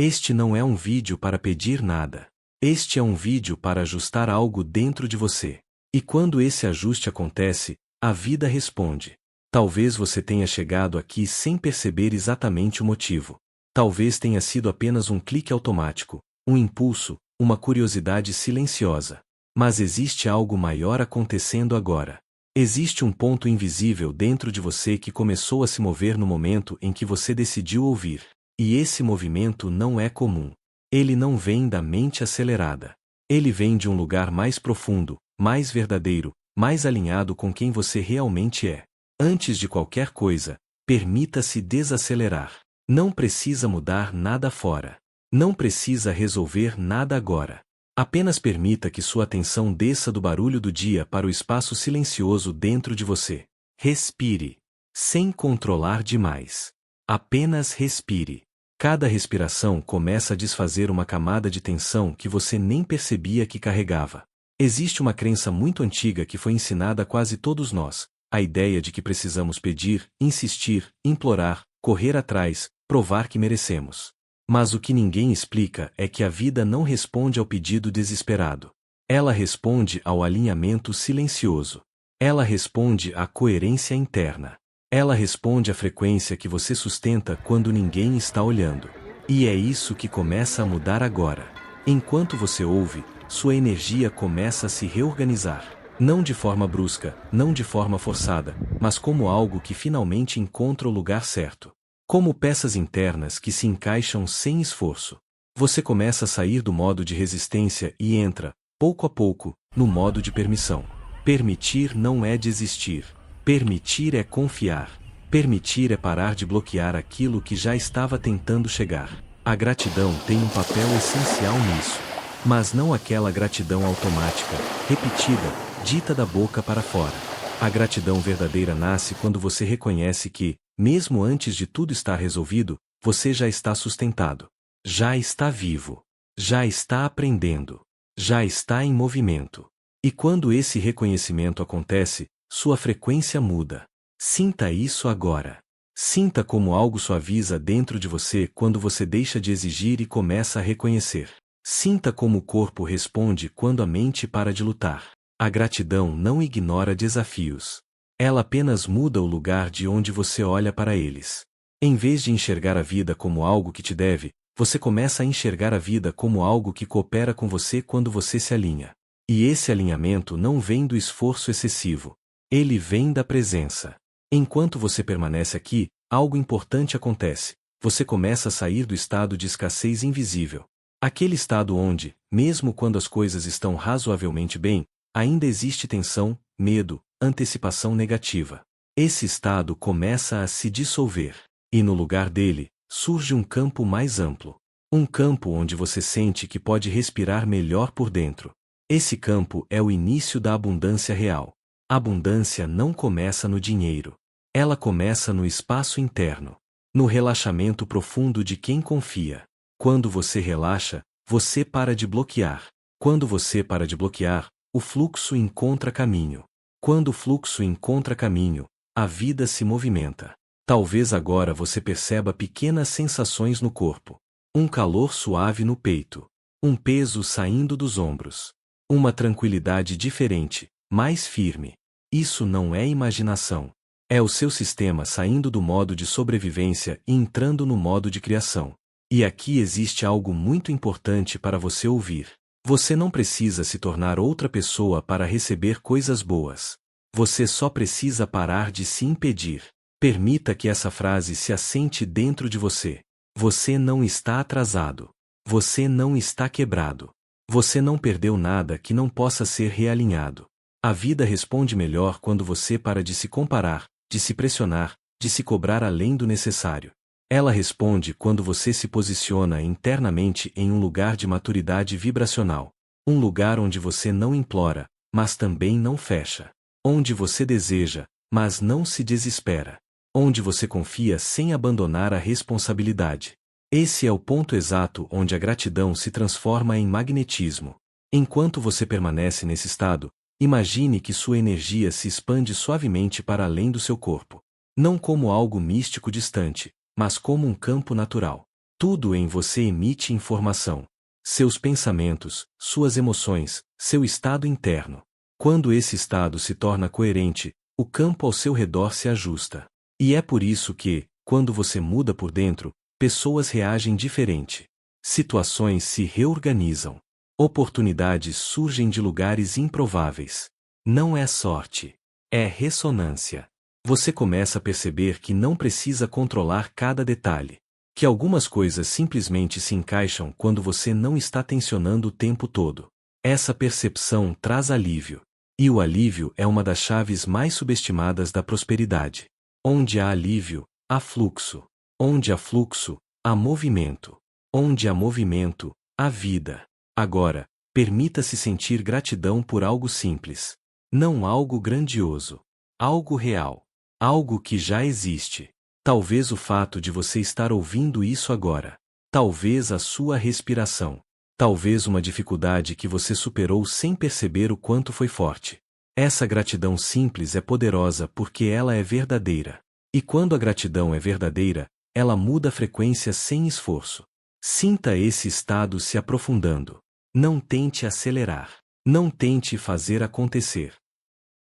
Este não é um vídeo para pedir nada. Este é um vídeo para ajustar algo dentro de você. E quando esse ajuste acontece, a vida responde. Talvez você tenha chegado aqui sem perceber exatamente o motivo. Talvez tenha sido apenas um clique automático, um impulso, uma curiosidade silenciosa. Mas existe algo maior acontecendo agora. Existe um ponto invisível dentro de você que começou a se mover no momento em que você decidiu ouvir. E esse movimento não é comum. Ele não vem da mente acelerada. Ele vem de um lugar mais profundo, mais verdadeiro, mais alinhado com quem você realmente é. Antes de qualquer coisa, permita-se desacelerar. Não precisa mudar nada fora. Não precisa resolver nada agora. Apenas permita que sua atenção desça do barulho do dia para o espaço silencioso dentro de você. Respire. Sem controlar demais. Apenas respire. Cada respiração começa a desfazer uma camada de tensão que você nem percebia que carregava. Existe uma crença muito antiga que foi ensinada a quase todos nós, a ideia de que precisamos pedir, insistir, implorar, correr atrás, provar que merecemos. Mas o que ninguém explica é que a vida não responde ao pedido desesperado. Ela responde ao alinhamento silencioso. Ela responde à coerência interna. Ela responde à frequência que você sustenta quando ninguém está olhando. E é isso que começa a mudar agora. Enquanto você ouve, sua energia começa a se reorganizar. Não de forma brusca, não de forma forçada, mas como algo que finalmente encontra o lugar certo. Como peças internas que se encaixam sem esforço. Você começa a sair do modo de resistência e entra, pouco a pouco, no modo de permissão. Permitir não é desistir. Permitir é confiar. Permitir é parar de bloquear aquilo que já estava tentando chegar. A gratidão tem um papel essencial nisso. Mas não aquela gratidão automática, repetida, dita da boca para fora. A gratidão verdadeira nasce quando você reconhece que, mesmo antes de tudo estar resolvido, você já está sustentado. Já está vivo. Já está aprendendo. Já está em movimento. E quando esse reconhecimento acontece, sua frequência muda. Sinta isso agora. Sinta como algo suaviza dentro de você quando você deixa de exigir e começa a reconhecer. Sinta como o corpo responde quando a mente para de lutar. A gratidão não ignora desafios. Ela apenas muda o lugar de onde você olha para eles. Em vez de enxergar a vida como algo que te deve, você começa a enxergar a vida como algo que coopera com você quando você se alinha. E esse alinhamento não vem do esforço excessivo. Ele vem da presença. Enquanto você permanece aqui, algo importante acontece. Você começa a sair do estado de escassez invisível. Aquele estado onde, mesmo quando as coisas estão razoavelmente bem, ainda existe tensão, medo, antecipação negativa. Esse estado começa a se dissolver. E no lugar dele, surge um campo mais amplo. Um campo onde você sente que pode respirar melhor por dentro. Esse campo é o início da abundância real. A abundância não começa no dinheiro. Ela começa no espaço interno. No relaxamento profundo de quem confia. Quando você relaxa, você para de bloquear. Quando você para de bloquear, o fluxo encontra caminho. Quando o fluxo encontra caminho, a vida se movimenta. Talvez agora você perceba pequenas sensações no corpo. Um calor suave no peito. Um peso saindo dos ombros. Uma tranquilidade diferente, mais firme. Isso não é imaginação. É o seu sistema saindo do modo de sobrevivência e entrando no modo de criação. E aqui existe algo muito importante para você ouvir. Você não precisa se tornar outra pessoa para receber coisas boas. Você só precisa parar de se impedir. Permita que essa frase se assente dentro de você. Você não está atrasado. Você não está quebrado. Você não perdeu nada que não possa ser realinhado. A vida responde melhor quando você para de se comparar, de se pressionar, de se cobrar além do necessário. Ela responde quando você se posiciona internamente em um lugar de maturidade vibracional. Um lugar onde você não implora, mas também não fecha. Onde você deseja, mas não se desespera. Onde você confia sem abandonar a responsabilidade. Esse é o ponto exato onde a gratidão se transforma em magnetismo. Enquanto você permanece nesse estado, imagine que sua energia se expande suavemente para além do seu corpo. Não como algo místico distante, mas como um campo natural. Tudo em você emite informação. Seus pensamentos, suas emoções, seu estado interno. Quando esse estado se torna coerente, o campo ao seu redor se ajusta. E é por isso que, quando você muda por dentro, pessoas reagem diferente. Situações se reorganizam. Oportunidades surgem de lugares improváveis. Não é sorte. É ressonância. Você começa a perceber que não precisa controlar cada detalhe. Que algumas coisas simplesmente se encaixam quando você não está tensionando o tempo todo. Essa percepção traz alívio. E o alívio é uma das chaves mais subestimadas da prosperidade. Onde há alívio, há fluxo. Onde há fluxo, há movimento. Onde há movimento, há vida. Agora, permita-se sentir gratidão por algo simples. Não algo grandioso. Algo real. Algo que já existe. Talvez o fato de você estar ouvindo isso agora. Talvez a sua respiração. Talvez uma dificuldade que você superou sem perceber o quanto foi forte. Essa gratidão simples é poderosa porque ela é verdadeira. E quando a gratidão é verdadeira, ela muda a frequência sem esforço. Sinta esse estado se aprofundando. Não tente acelerar. Não tente fazer acontecer.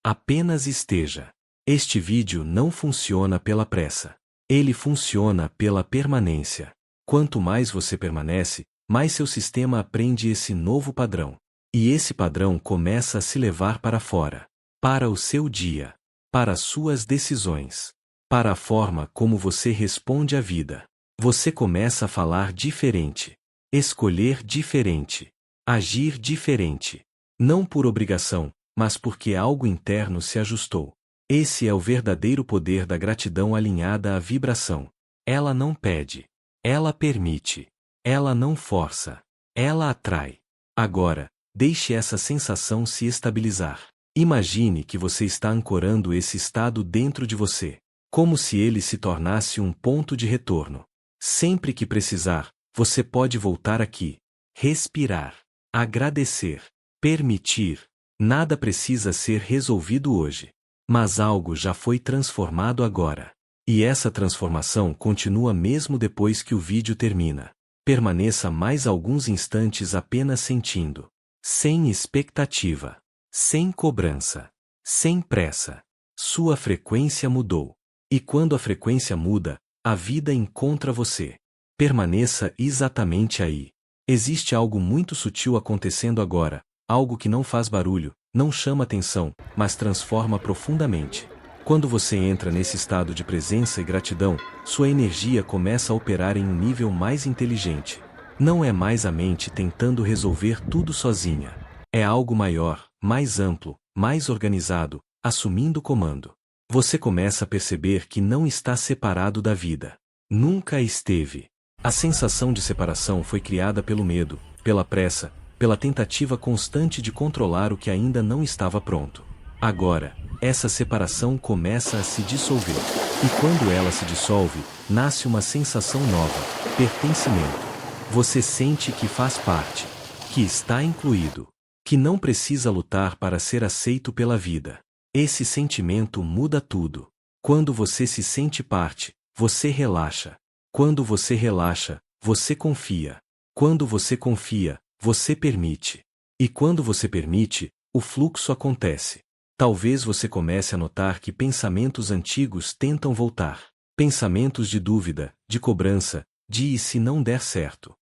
Apenas esteja. Este vídeo não funciona pela pressa. Ele funciona pela permanência. Quanto mais você permanece, mais seu sistema aprende esse novo padrão. E esse padrão começa a se levar para fora. Para o seu dia. Para suas decisões. Para a forma como você responde à vida. Você começa a falar diferente. Escolher diferente. Agir diferente. Não por obrigação, mas porque algo interno se ajustou. Esse é o verdadeiro poder da gratidão alinhada à vibração. Ela não pede. Ela permite. Ela não força. Ela atrai. Agora, deixe essa sensação se estabilizar. Imagine que você está ancorando esse estado dentro de você, como se ele se tornasse um ponto de retorno. Sempre que precisar, você pode voltar aqui. Respirar. Agradecer. Permitir. Nada precisa ser resolvido hoje. Mas algo já foi transformado agora. E essa transformação continua mesmo depois que o vídeo termina. Permaneça mais alguns instantes apenas sentindo. Sem expectativa. Sem cobrança. Sem pressa. Sua frequência mudou. E quando a frequência muda, a vida encontra você. Permaneça exatamente aí. Existe algo muito sutil acontecendo agora, algo que não faz barulho, não chama atenção, mas transforma profundamente. Quando você entra nesse estado de presença e gratidão, sua energia começa a operar em um nível mais inteligente. Não é mais a mente tentando resolver tudo sozinha. É algo maior, mais amplo, mais organizado, assumindo o comando. Você começa a perceber que não está separado da vida. Nunca esteve. A sensação de separação foi criada pelo medo, pela pressa, pela tentativa constante de controlar o que ainda não estava pronto. Agora, essa separação começa a se dissolver. E quando ela se dissolve, nasce uma sensação nova, pertencimento. Você sente que faz parte, que está incluído, que não precisa lutar para ser aceito pela vida. Esse sentimento muda tudo. Quando você se sente parte, você relaxa. Quando você relaxa, você confia. Quando você confia, você permite. E quando você permite, o fluxo acontece. Talvez você comece a notar que pensamentos antigos tentam voltar. Pensamentos de dúvida, de cobrança, de e se não der certo.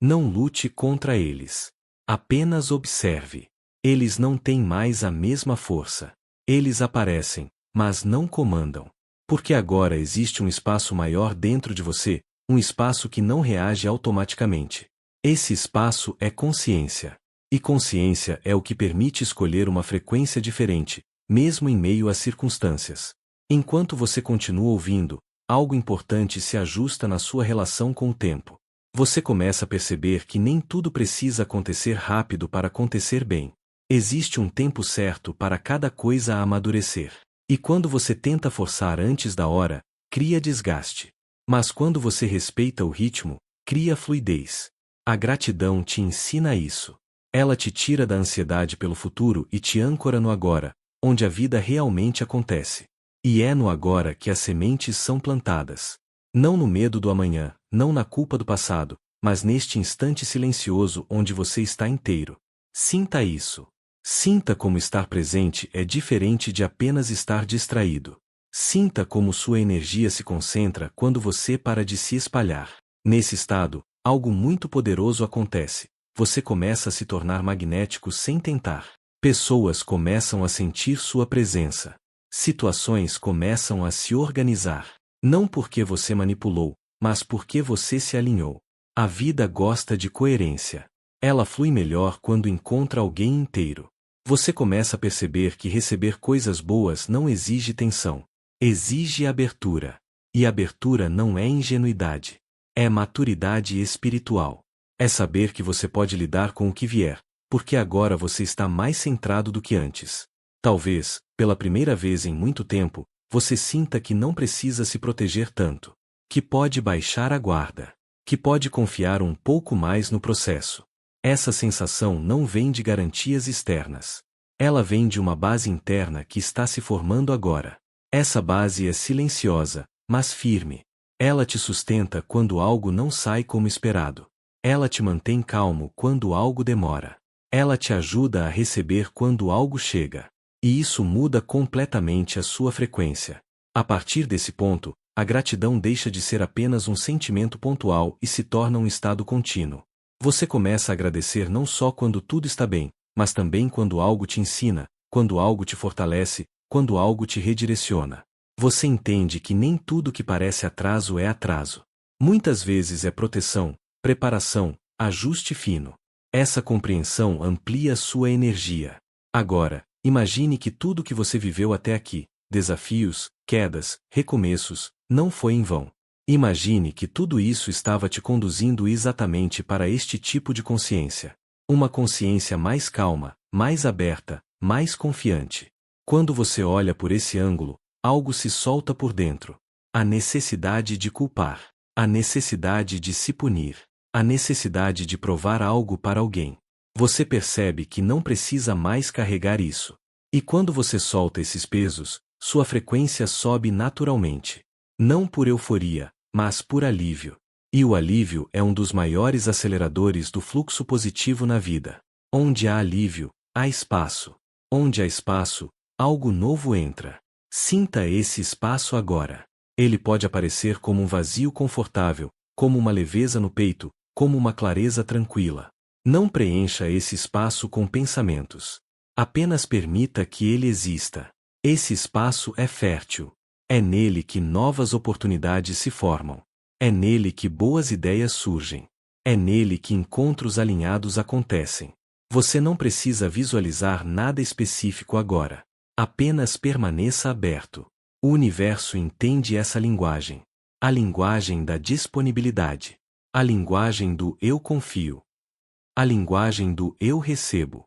Não lute contra eles. Apenas observe. Eles não têm mais a mesma força. Eles aparecem, mas não comandam. Porque agora existe um espaço maior dentro de você, um espaço que não reage automaticamente. Esse espaço é consciência. E consciência é o que permite escolher uma frequência diferente, mesmo em meio às circunstâncias. Enquanto você continua ouvindo, algo importante se ajusta na sua relação com o tempo. Você começa a perceber que nem tudo precisa acontecer rápido para acontecer bem. Existe um tempo certo para cada coisa amadurecer. E quando você tenta forçar antes da hora, cria desgaste. Mas quando você respeita o ritmo, cria fluidez. A gratidão te ensina isso. Ela te tira da ansiedade pelo futuro e te âncora no agora, onde a vida realmente acontece. E é no agora que as sementes são plantadas. Não no medo do amanhã, não na culpa do passado, mas neste instante silencioso onde você está inteiro. Sinta isso. Sinta como estar presente é diferente de apenas estar distraído. Sinta como sua energia se concentra quando você para de se espalhar. Nesse estado, algo muito poderoso acontece. Você começa a se tornar magnético sem tentar. Pessoas começam a sentir sua presença. Situações começam a se organizar. Não porque você manipulou, mas porque você se alinhou. A vida gosta de coerência. Ela flui melhor quando encontra alguém inteiro. Você começa a perceber que receber coisas boas não exige tensão. Exige abertura. E abertura não é ingenuidade. É maturidade espiritual. É saber que você pode lidar com o que vier, porque agora você está mais centrado do que antes. Talvez, pela primeira vez em muito tempo, você sinta que não precisa se proteger tanto. Que pode baixar a guarda. Que pode confiar um pouco mais no processo. Essa sensação não vem de garantias externas. Ela vem de uma base interna que está se formando agora. Essa base é silenciosa, mas firme. Ela te sustenta quando algo não sai como esperado. Ela te mantém calmo quando algo demora. Ela te ajuda a receber quando algo chega. E isso muda completamente a sua frequência. A partir desse ponto, a gratidão deixa de ser apenas um sentimento pontual e se torna um estado contínuo. Você começa a agradecer não só quando tudo está bem, mas também quando algo te ensina, quando algo te fortalece, quando algo te redireciona. Você entende que nem tudo que parece atraso é atraso. Muitas vezes é proteção, preparação, ajuste fino. Essa compreensão amplia sua energia. Agora, imagine que tudo que você viveu até aqui, desafios, quedas, recomeços, não foi em vão. Imagine que tudo isso estava te conduzindo exatamente para este tipo de consciência. Uma consciência mais calma, mais aberta, mais confiante. Quando você olha por esse ângulo, algo se solta por dentro. A necessidade de culpar. A necessidade de se punir. A necessidade de provar algo para alguém. Você percebe que não precisa mais carregar isso. E quando você solta esses pesos, sua frequência sobe naturalmente. Não por euforia, mas por alívio. E o alívio é um dos maiores aceleradores do fluxo positivo na vida. Onde há alívio, há espaço. Onde há espaço, algo novo entra. Sinta esse espaço agora. Ele pode aparecer como um vazio confortável, como uma leveza no peito, como uma clareza tranquila. Não preencha esse espaço com pensamentos. Apenas permita que ele exista. Esse espaço é fértil. É nele que novas oportunidades se formam. É nele que boas ideias surgem. É nele que encontros alinhados acontecem. Você não precisa visualizar nada específico agora. Apenas permaneça aberto. O universo entende essa linguagem. A linguagem da disponibilidade. A linguagem do eu confio. A linguagem do eu recebo.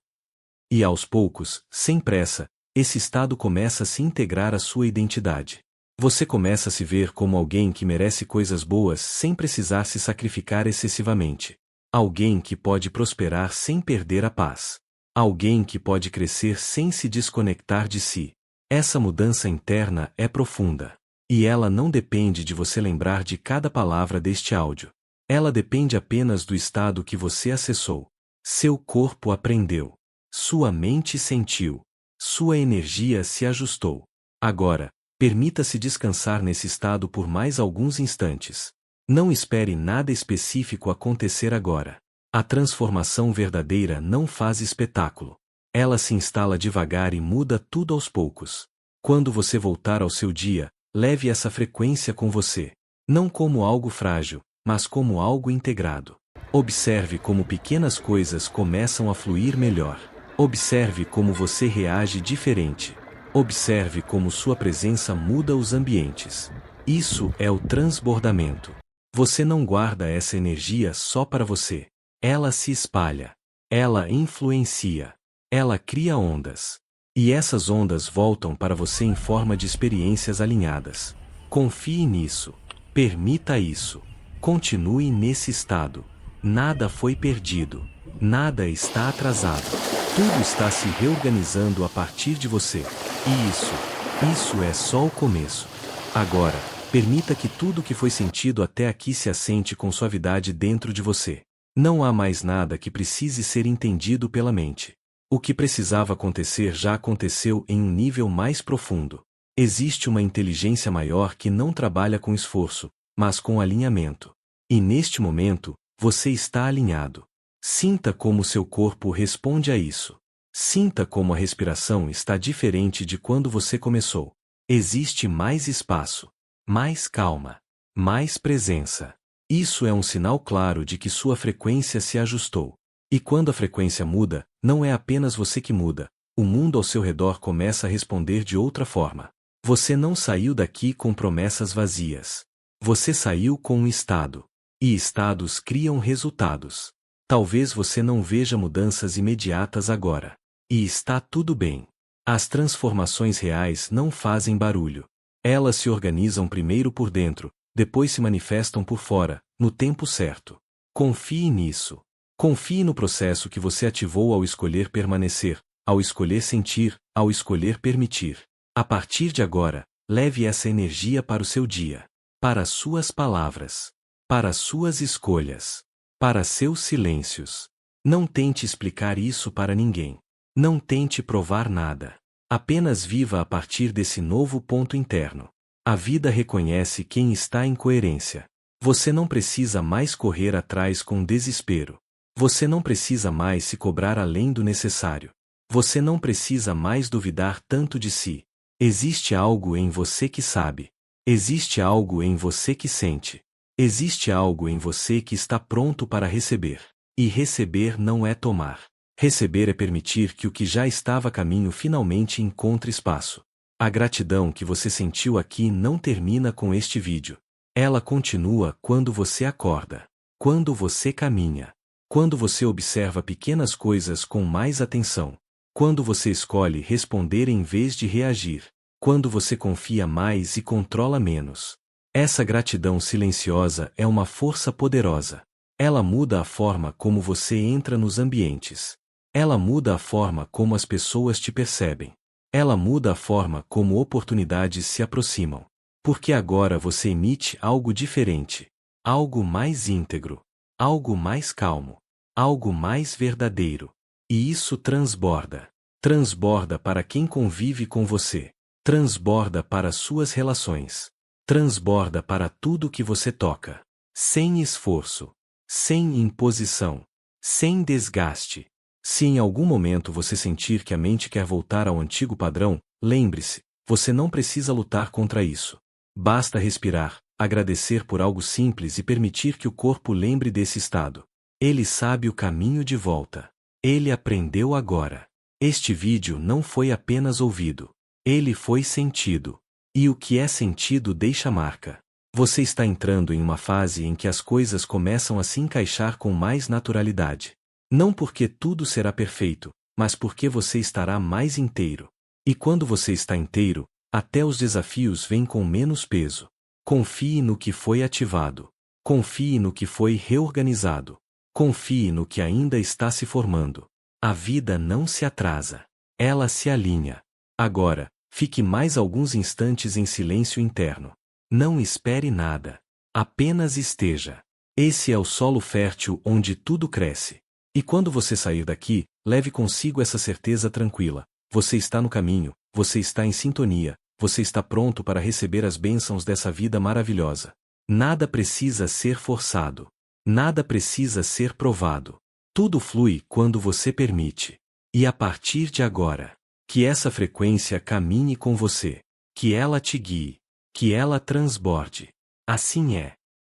E aos poucos, sem pressa, esse estado começa a se integrar à sua identidade. Você começa a se ver como alguém que merece coisas boas sem precisar se sacrificar excessivamente. Alguém que pode prosperar sem perder a paz. Alguém que pode crescer sem se desconectar de si. Essa mudança interna é profunda. E ela não depende de você lembrar de cada palavra deste áudio. Ela depende apenas do estado que você acessou. Seu corpo aprendeu. Sua mente sentiu. Sua energia se ajustou. Agora, permita-se descansar nesse estado por mais alguns instantes. Não espere nada específico acontecer agora. A transformação verdadeira não faz espetáculo. Ela se instala devagar e muda tudo aos poucos. Quando você voltar ao seu dia, leve essa frequência com você. Não como algo frágil, mas como algo integrado. Observe como pequenas coisas começam a fluir melhor. Observe como você reage diferente. Observe como sua presença muda os ambientes. Isso é o transbordamento. Você não guarda essa energia só para você. Ela se espalha. Ela influencia. Ela cria ondas. E essas ondas voltam para você em forma de experiências alinhadas. Confie nisso. Permita isso. Continue nesse estado. Nada foi perdido. Nada está atrasado. Tudo está se reorganizando a partir de você. E isso é só o começo. Agora, Permita que tudo que foi sentido até aqui se assente com suavidade dentro de você. Não há mais nada que precise ser entendido pela mente. O que precisava acontecer já aconteceu em um nível mais profundo. Existe uma inteligência maior que não trabalha com esforço, mas com alinhamento. E neste momento, você está alinhado. Sinta como seu corpo responde a isso. Sinta como a respiração está diferente de quando você começou. Existe mais espaço, mais calma, mais presença. Isso é um sinal claro de que sua frequência se ajustou. E quando a frequência muda, não é apenas você que muda, o mundo ao seu redor começa a responder de outra forma. Você não saiu daqui com promessas vazias. Você saiu com um estado. E estados criam resultados. Talvez você não veja mudanças imediatas agora. E está tudo bem. As transformações reais não fazem barulho. Elas se organizam primeiro por dentro, depois se manifestam por fora, no tempo certo. Confie nisso. Confie no processo que você ativou ao escolher permanecer, ao escolher sentir, ao escolher permitir. A partir de agora, leve essa energia para o seu dia, para as suas palavras, para as suas escolhas, para seus silêncios. Não tente explicar isso para ninguém. Não tente provar nada. Apenas viva a partir desse novo ponto interno. A vida reconhece quem está em coerência. Você não precisa mais correr atrás com desespero. Você não precisa mais se cobrar além do necessário. Você não precisa mais duvidar tanto de si. Existe algo em você que sabe. Existe algo em você que sente. Existe algo em você que está pronto para receber. E receber não é tomar. Receber é permitir que o que já estava a caminho finalmente encontre espaço. A gratidão que você sentiu aqui não termina com este vídeo. Ela continua quando você acorda, quando você caminha, quando você observa pequenas coisas com mais atenção, quando você escolhe responder em vez de reagir, quando você confia mais e controla menos. Essa gratidão silenciosa é uma força poderosa. Ela muda a forma como você entra nos ambientes. Ela muda a forma como as pessoas te percebem. Ela muda a forma como oportunidades se aproximam. Porque agora você emite algo diferente, algo mais íntegro, algo mais calmo, algo mais verdadeiro. E isso transborda. Transborda para quem convive com você. Transborda para suas relações. Transborda para tudo que você toca. Sem esforço. Sem imposição. Sem desgaste. Se em algum momento você sentir que a mente quer voltar ao antigo padrão, lembre-se, você não precisa lutar contra isso. Basta respirar, agradecer por algo simples e permitir que o corpo lembre desse estado. Ele sabe o caminho de volta. Ele aprendeu agora. Este vídeo não foi apenas ouvido. Ele foi sentido. E o que é sentido deixa marca. Você está entrando em uma fase em que as coisas começam a se encaixar com mais naturalidade. Não porque tudo será perfeito, mas porque você estará mais inteiro. E quando você está inteiro, até os desafios vêm com menos peso. Confie no que foi ativado. Confie no que foi reorganizado. Confie no que ainda está se formando. A vida não se atrasa. Ela se alinha. Agora, fique mais alguns instantes em silêncio interno. Não espere nada. Apenas esteja. Esse é o solo fértil onde tudo cresce. E quando você sair daqui, leve consigo essa certeza tranquila. Você está no caminho, você está em sintonia, você está pronto para receber as bênçãos dessa vida maravilhosa. Nada precisa ser forçado. Nada precisa ser provado. Tudo flui quando você permite. E a partir de agora, que essa frequência caminhe com você. Que ela te guie. Que ela transborde. Assim é.